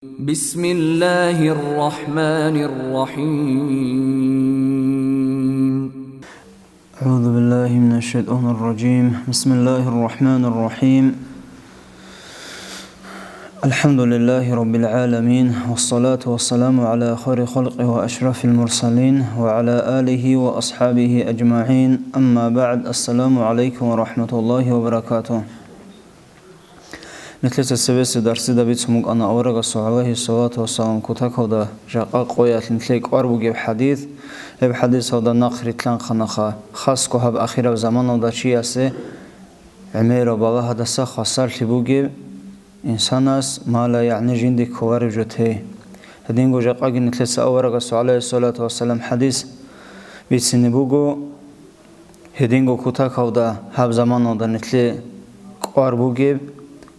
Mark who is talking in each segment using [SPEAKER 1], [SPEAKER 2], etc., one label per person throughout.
[SPEAKER 1] بسم الله الرحمن الرحيم.
[SPEAKER 2] أعوذ بالله من الشيطان الرجيم. بسم الله الرحمن الرحيم. الحمد لله رب العالمين، والصلاة والسلام على خير خلقه وأشرف المرسلين وعلى آله وأصحابه أجمعين. أما بعد، السلام عليكم ورحمة الله وبركاته. نتلت السبس درس دبيت سموك أنا أورغس عليه الصلاة والسلام كتاكو دا جاقا قويات نتليك واربو جيب حديث هب حديث هذا ناخر تلان خنخا خاص هب أخيرا زمان ودا شي أسي عمير وبالا هذا سا خاصار تبو جيب إنساناس ما لا يعني جندي كوارب جوته هدينغو جاقا نتلت أورغس عليه الصلاة والسلام حديث بيت سنبوغو هدينغو كتاكو دا هب زمان ودا نتلي واربو جيب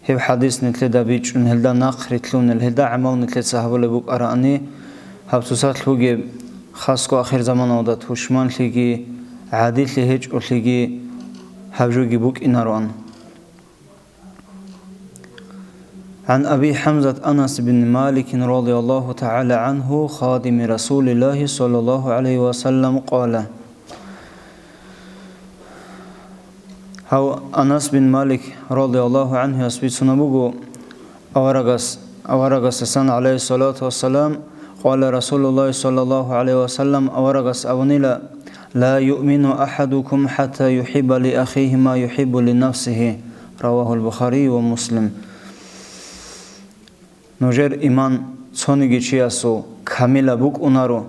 [SPEAKER 2] هب حديث نتلي دا بيج نهلدا ناخر تلون الهلدا عمل نتلي صحابه لبوك أراني هب توسات لوجي خاص آخر زمان ودا توشمان ليجي عادل لهج وليجي هبجو جيبوك إنارون. عن أبي حمزة أنس بن مالك رضي الله تعالى عنه خادم رسول الله صلى الله عليه وسلم قال: هو أنس بن مالك رضي الله عنه يسبيت سنبوغو أورغس سن عليه الصلاة والسلام قال رسول الله صلى الله عليه وسلم أورغس أونيلا: لا يؤمن أحدكم حتى يحب لأخيه ما يحب لنفسه. رواه البخاري ومسلم. نجر إيمان صونيجي چياسو كاملا بوك أنارو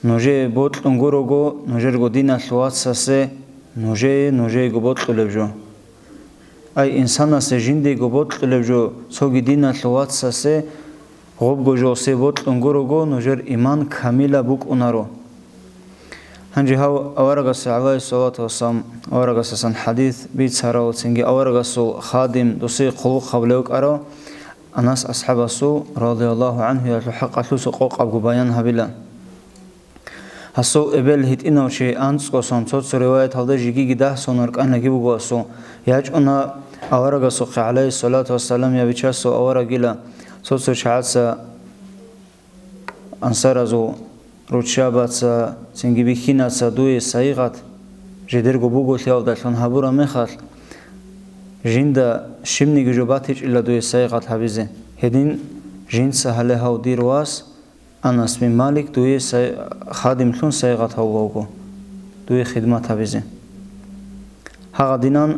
[SPEAKER 2] نجر بوت لنغوروغو نجر غدينا لوات ساسي نوجه گوبوت لبجو أي إنسان سجندي گوبوت لبجو سوغي دينا لوات ساسي غوب گوجو سيبوت لنغوروغو نجر إيمان كاملا بوك أنارو. هنجي هاو أورغس عليه الصلاة والسلام أورغس سن حديث بيت ساراو تنجي أورغس خادم دوسي قلوق خبلوك أرو أناس أصحاب سو رضي الله عنه يتحق أتلوس قوق أبو بيان هبلا هسو إبل هيت إنه شيء أنس قصون صوت رواية هذا جيجي جده سونرك أنا جيبو قصو ياج أنا أورغس عليه الصلاة والسلام يا بيشاسو أورغيلا صوت شعاتس أنصارزو روتشاباتس سنجي بيخيناتس دوي سايغات جدير قبوغو تياو دالون هبورا مخال جندا شمني جوباتيج إلا دوي سايغات هبيزه هدين جند سهله هاو ديرواس أنس بن مالك دوي خادم تون سايغات هاوغو دوي خدمات هبيزه هاغا دينان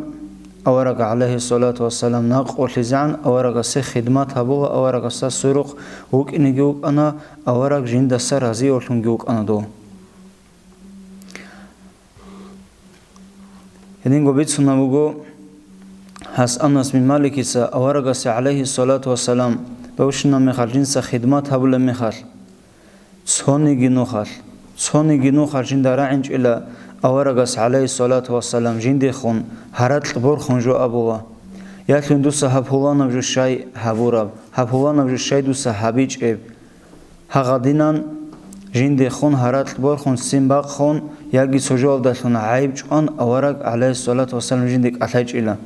[SPEAKER 2] أورغ عليه الصلاة والسلام ناقو لزعن أورغ سي خدمات هبوغ أورغ سا سرق وك إنجوك أنا أورغ جند سر هزي ورلنجوك أنا دو هدين قبيت سنبوغو هس أنس بن مالك إسا أورغ سي عليه الصلاة والسلام بوشنا مخال جنس خدمات هبول مخال صوني جنو خال جند راعنج إلا أورغس عليه الصلاة والسلام جندي خون هرات لبور خون جو أبوه ياتلون دوسا هبولانا بجو شاي هبوراب هبولانا بجو شاي دوسا هبيج إب هغادينان جندي خون هرات لبور خون سيمباق خون ياجي سجول داتلون عيب جان أورغ عليه الصلاة والسلام جندك أتاج إلا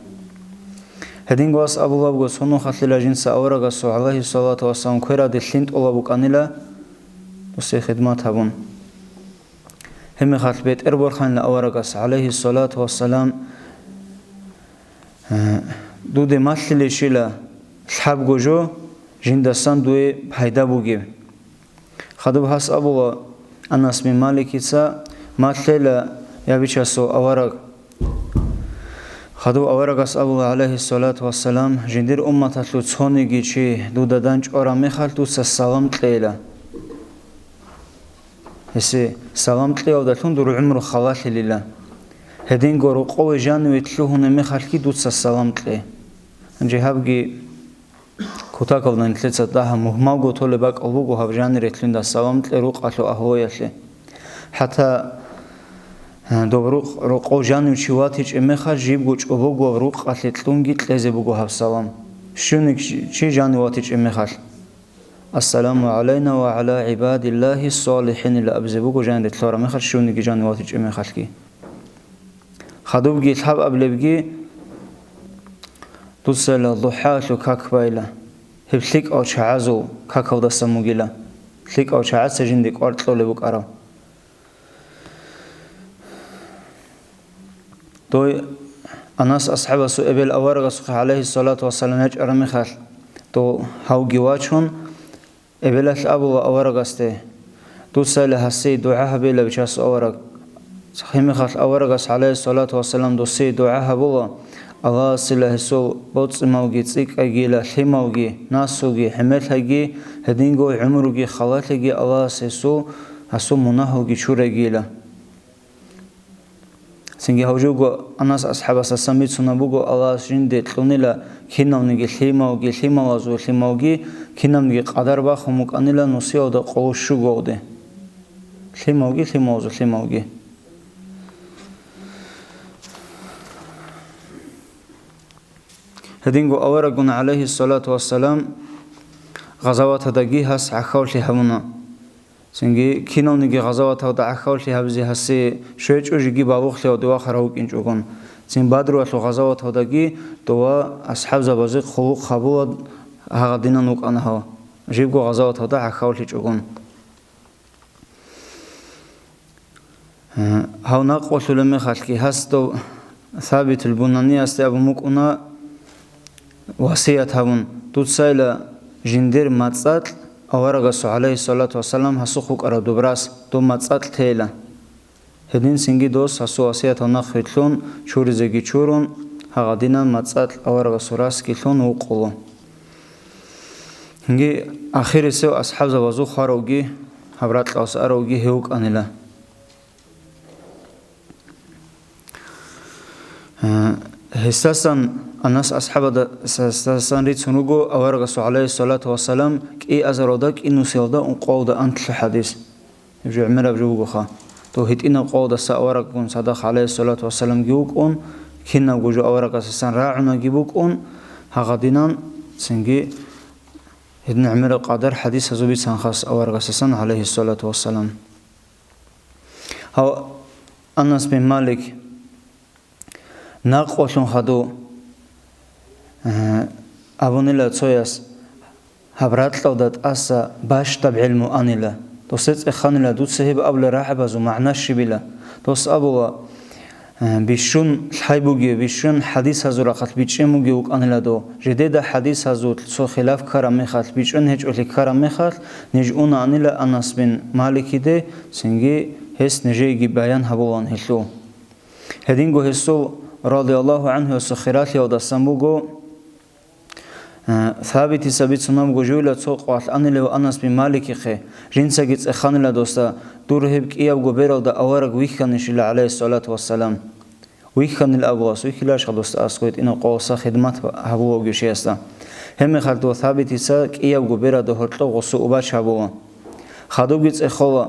[SPEAKER 2] هدين قواس أبوه بغو سونو خطللا جنس أورغس عليه الصلاة والسلام كويرا دلنت أولا بوكانيلا دوسي خدمات هبون هم خاطر بيت إربور خان لأورغس عليه الصلاة والسلام دودي مثل شيلا الحب جوجو جندستان دوي بحيدا بوجي خدو هاس أبو أنس بن مالك يتسا مثل يا بيشاسو أورغ خدو أورغس أبو عليه الصلاة والسلام جندير أمة تلوتسوني جيشي دودا دانج أورا مخالتو سسلام تليلا هسه سلام تليو داتون دور عمره خلاص لله هدين غورو قوي جانو يتلوهن مخالكي دوتس سلام تلي انجي هبغي كوتاكولن نتلص دها مهماغو تولباك الوغو هبجان ريتلين دا سلام تلي روقاتو اهوياله حتى دوبروق روقو جانو چواتيچ مخال جيبغو چوبوغو روقاتل تلونگي تلزبوغو هب سلام شونك چي جانواتيچ مخال السلام علينا وعلى عباد الله الصالحين اللي أبزبوكو جان دتلورا مخل شوني جان واتج مخلكي خدوبجي الحب قبل بجي توصل الضحى شو كاكبايلا هبليك أو شعازو كاكاو دا سموغيلا ليك أو شعاز سجين ديك أرطلو لبوك أراو دوي أناس أصحاب سو إبل أورغ سخ عليه الصلاة والسلام يج أرمي خال تو هاو جواچون إبل الأبو أورغ استه تو سال هسي دعاء بيلا بچاس أورغ سخيمي خال أورغ عليه الصلاة والسلام دو سي دعاء بولا الله سله سو بوص موجي تسيك أجيلا ثموجي ناسوجي حملهجي هدينجو عمروجي خالتجي الله سو هسو مناهوجي شورجيلا سنجي هوجوجو أناس أصحاب السميت سنبوجو الله جند تلونيلا كينامنجي ثموجي ثموجي كينامنجي قدر باخمك أنيلا نسيو دا قوشو جوده ثموجي هدينجو أورغون عليه الصلاة والسلام غزوات هداجي هس عخاولي همنا سنجي كينونيجي غزوات هدا عخاولي هبزي هسي شويش أوجي باوخلي ودوا خراوك إنجوجون سن بدر واتلو غزوات هداجي دوا أصحاب زبازي خلوق خبوة هغدينا نوك أنها جيبجو غزوات هدا عخاولي جوجون هاو ناقوة لمي خالكي هستو ثابت البناني أستي أبو مكونا وصية هون توتسايلا جندير ماتسات أورغسو عليه الصلاة والسلام هسوخوك أرى دوبراس دو ماتسات تيلا هدين سنجي دوس هسو وصية هناك خيطلون شوري زيجي چورون هغادينا ماتسات أورغسو راس كيلون وقولو هنجي آخر سو أصحاب زوازو خاروغي هبرات لأس أروغي هيوك أنيلا هستاسان الناس أصحاب سستان ريت سنوجو أورغسو عليه الصلاة والسلام كي أزرودك إنه سيلدا أنقاود أنت الحديث يرجع مرة بجوجو خا تو هيت إنه قاود سأورغون صدق عليه الصلاة والسلام جوك أون كنا وجو أورغ سستان راعنا جيبوك أون هغدينان سنجي هدنا عمر القدر حديث زوبي سانخاس أورغ سستان عليه الصلاة والسلام هو أنس بن مالك ناقوشون خدو أبونيلا تسويس هبرات لودات أسا باش تبع علم أنيلا توسيت إخانيلا دوت سهيب أبل راحبة زو معناش شبيلا توس أبوه بيشون الحيبوغي بيشون حديث هزو رقات بيشيموغي وك أنيلا دو جديد حديث هزو سو خلاف كرم ميخات بيشون هج أولي كرم ميخات نجؤون أنيلا أنس بن مالكي دي سنجي هس نجيجي بيان هبوان هلو هدينغو هسو رضي الله عنه وسخيرات يودا سموغو ثابت سبيت سنام جوجولا تسوق وعل أنيلا وأنس بن مالك خي جنسا جت إخانيلا دوستا دور هبك إياب جبيرال دا أورق ويخانش الله عليه الصلاة والسلام ويخان الأبواس ويخلاش خدوستا أسكويت إنه قوسا خدمات هبوا وجشيستا هم خلدو ثابت ساك إياب جبيرال دا هرتلو غسو وباش هبوا خدو جت إخوا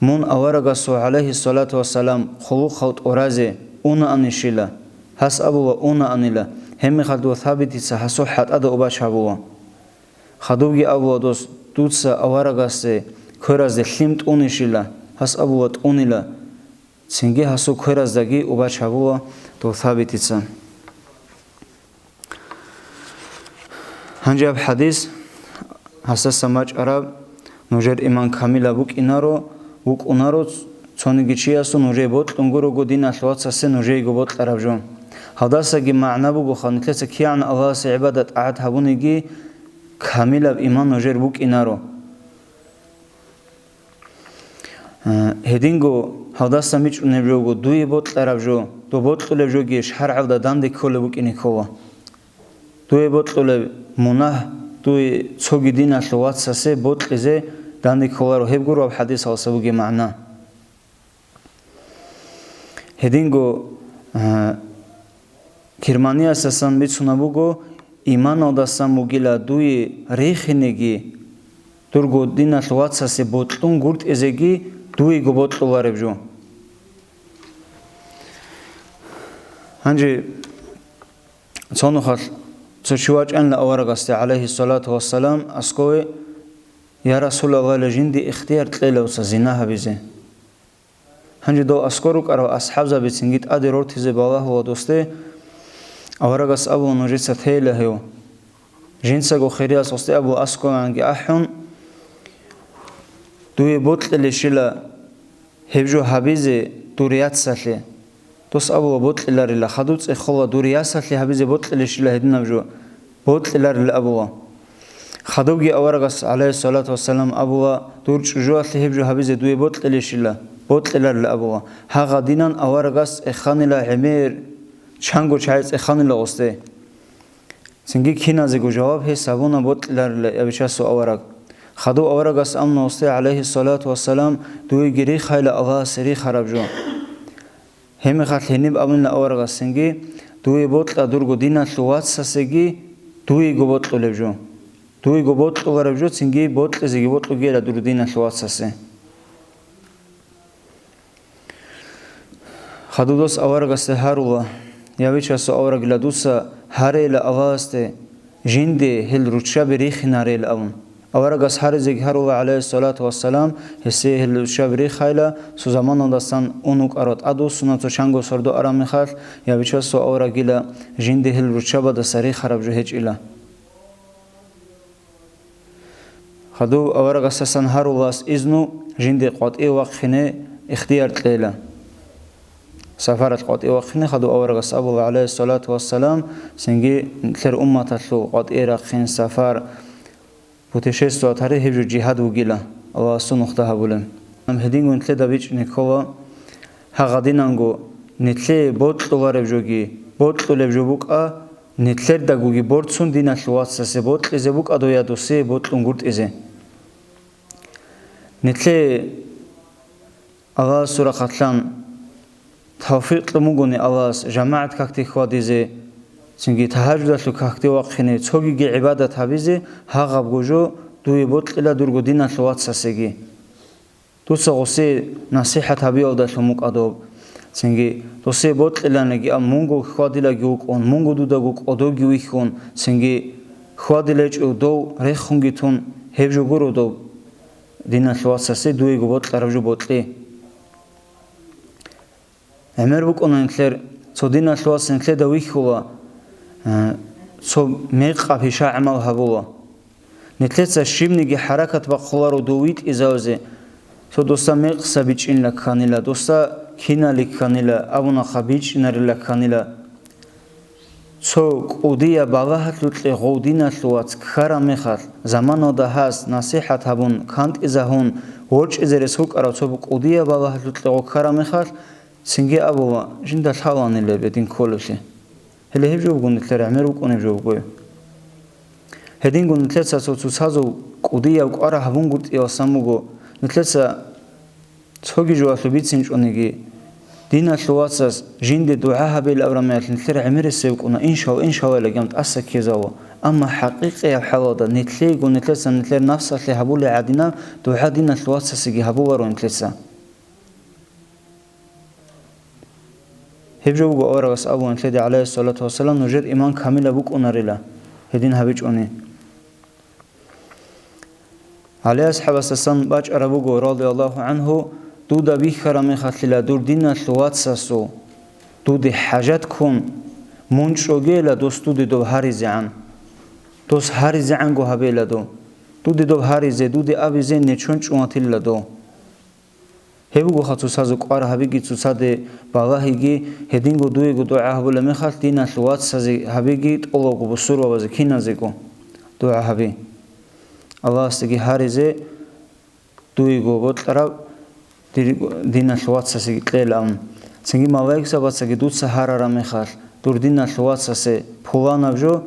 [SPEAKER 2] من أورق سو عليه الصلاة والسلام خلو خوت أرازي أونا أنيشيلا هس أبوا أونا أنيلا هم خدو ثابت سحسو حد أدا أباش هبوا خدوجي أبوا دوس دوتسا أورغاسي كراز دليمت أونيشيلا هس أبوا أونيلا سنجي هسو كراز دقي أباش هبوا تو ثابت سا هنجاب حديث هسا سماج عرب نجر إيمان كامل بوك إنارو بوك إنارو تصوني جيشياسو نجي بوت لنجورو قدينا ثلاث سنين نجي جبوت العربجون هذا معنى بوجو خانتلس كيان الله سعبادة عاد هبونيجي كاملة بإيمان نجر بوك إنارو هدينجو هذا سميج نبجوجو دوي بوت العربجو دو بوت لبجوجي شهر عودة داندي كل بوك إنيكوا دوي بوت لب مناه دوي صوغي دينا ثلاث ساسة بوت لزه داندي كوارو هبجورو بحديث على سبوجي معنى هدينجو كرمانيا سسان بيت سنابوغو إيمان أوداسان موغيلا دوي ريخينيجي ترغو دينا ثلاث ساسة بوتلون غورت إزيجي دوي غو بوتلو واربجو هنجي صانو خال تشواج أن لأورغستي عليه الصلاة والسلام أسكوي يا رسول الله لجندي اختيار تليلة وسزيناها بيزي هنجي دو أسكوروك أرو أصحاب زبيت سنجيت أدي رورتي زي بالله ودوستي أورغس أبو نجيسة هيله هيو جنسا گو خیریاس وستی ابو اسکو انگی احون دوی بطل شلا هبجو حبیز دوریات سالی دوست ابو بطل لارلا خدوت اخوا دوریات سالی حبیز بطل شلا هدین ابجو بطل لارلا ابوا خدوگی اورگاس علیه الصلاة والسلام ابوا دور جو اصلی هبجو حبیز دوی بطل شلا بطل لارلا ابوا ها دینان اورگاس اخانیلا عمیر چنگو چایز اخانیلا وسته سنگی کینازی گو جواب هی سبونا بطل لارلا ابچاسو اورگ خدو اورگاس امن وسته علیه الصلاة والسلام دوی گری خیل الله سری خراب جو هم خاطر هنیب امن اورگاس سنگی دوی بطل دور گو دینا سوات سسگی دوی گو بطل لبجو دوی گو بطل لبجو سنگی بطل زگی بطل گیلا دور دینا سوات سسه خدو دوست اورگاس هر الله یا ویچاسو اورگ لدوسا هر ال اواست جنده هل روچا بریخ نارل اون اورگاس هر زگ هر الله علیه الصلاة والسلام حسی هل روچا بریخ خیلا سو زمان دستان اونوک اراد ادو سنتو چنگو سردو آرام میخواد یا ویچاسو اورگیلا جنده هل روچا باد سری خراب جو هیچ ایلا خدو اورگاس سن هر الله ازنو جنده قطعی وقتنه اختیار تلیلا سفرت قطعی وقتنه خدو اورگاس ابو علیه الصلاة والسلام سنگی تر امتلو قطعی رقین سفر پوتشستو تاری هیچ جهاد وگیلا الله سنخته هبولم هم هدینگو نتله دبیچ نکوا هقدینانگو نتله بطل لربجوگی بطل لبجوبوک نتله دگوگی بردسون دینا شوات سه بطل ازه بوک ادویا دوسه بطل انگورت ازه نتله الله سورة قتلان توفیق لمگونی الله جماعت کاکتی خوادیزه سنگی تهجد لو کاکتی وقتنه چوگی عبادت هبیزه ها گوجو دوی بطل لا درگو دینا شوات سسگی دوسا غصه نصیحت هبی آوده شموک ادوب سنگی دوسه بطل لا نگی مونگو خوادی لا گیوک اون مونگو دودا گوک ادو گیوی خون سنگی خوادی لا چو دو ریخ خونگی تون هبجو گرو دو دینا شوات سسه دوی گو بطل ربجو بطلی امر بک اون انکلر تو دینا شوات سنکلر دوی خواه سو میق پیشا عمل هبولا نتلت شیم نگی حرکت با خلارو دویت ازازه سو دوستا میق سبیچ این لکانیلا دوستا کینا لکانیلا اونا خبیچ نر لکانیلا سو قودیا بالاحت لطل قودینا شوات کارا میخواد زمان ده هست نصیحت هبون کانت ازهون ورچ ازرسوک ارا سو قودیا بالاحت لطل کارا میخواد سنگی ابوا جنده حالانی لبدین کلوشه هلی هیچ جواب گونی تر عمر بکنه جواب گوی هدین گونی تر سو سازو قدی یا قاره هون گفت یا ساموگو نتلت توگی جواب بیت سیمش اونیگی دین اشلواتس جند دعاء هبل أورامات نتلر عمر سيبقنا إن شاء الله لجمت أسك كذا أما حقيقة حلاده نتلي ونتلسا نتلر نفسه اللي هبول عادنا دعاء دين اشلواتس سجي هبول ونتلسا هبجو بقى أورغس أبو نتلدي عليه الصلاة والسلام نجد إيمان كامل بوك أناريلا هدين هبج أني عليه أصحاب السلام باج أربوغو رضي الله عنه دودا بيخرا من خاتلا دور دين اشلواتساسو دودي حاجات كون منشوغيلا دوستو دو هاريزي عن دوس هاريزي عنغو هبيلا دودي دو هاريزي دودي أبيزي نچونچ وانتيلا دو هبوغو خاتو سازو قارا هبيگي تساده بالاهيگي هدينغو دويگو دعا هبولا مخال دين اشلواتسازي هبيگي تولوغو بسور وابازي كينازيگو دعا هبي الله استگي هاريزي دويگو بطراب دين اشلواتسازي تليلام سنگي مالائك ساباتساگي دود سهارا را مخال دور دين اشلواتسازي پولانا بجو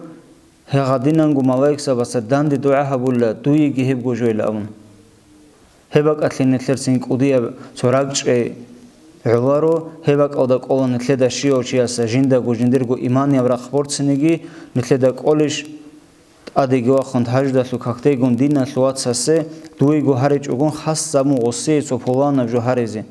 [SPEAKER 2] هغا دينانگو مالائك ساباتسا داند دعا هبولا دويگي هبگو جويلام هبك أتلين نتلر سينك أوديا سراغش عوارو هبك أودك أولا نتلدا شيو شياسا جندك وجندرغو إيمان يبرا خبرت سنگي نتلدا قولش أديگو أخوند هجدا سو كاكتيگون دينا سوات ساسي دويگو هارج أغون خاص زمو غصي سو پولانا بجو هاريزي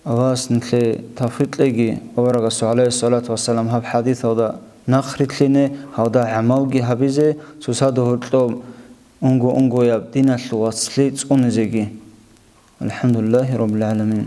[SPEAKER 2] أواس نتلي تفريط لغي أورغسو عليه الصلاة والسلام هب حديث هودا نخرت لينه هودا عملگي هبيزه سوسادو هرتلو اونگو ياب دين الواتسلي تسونزگي الحمد لله رب العالمين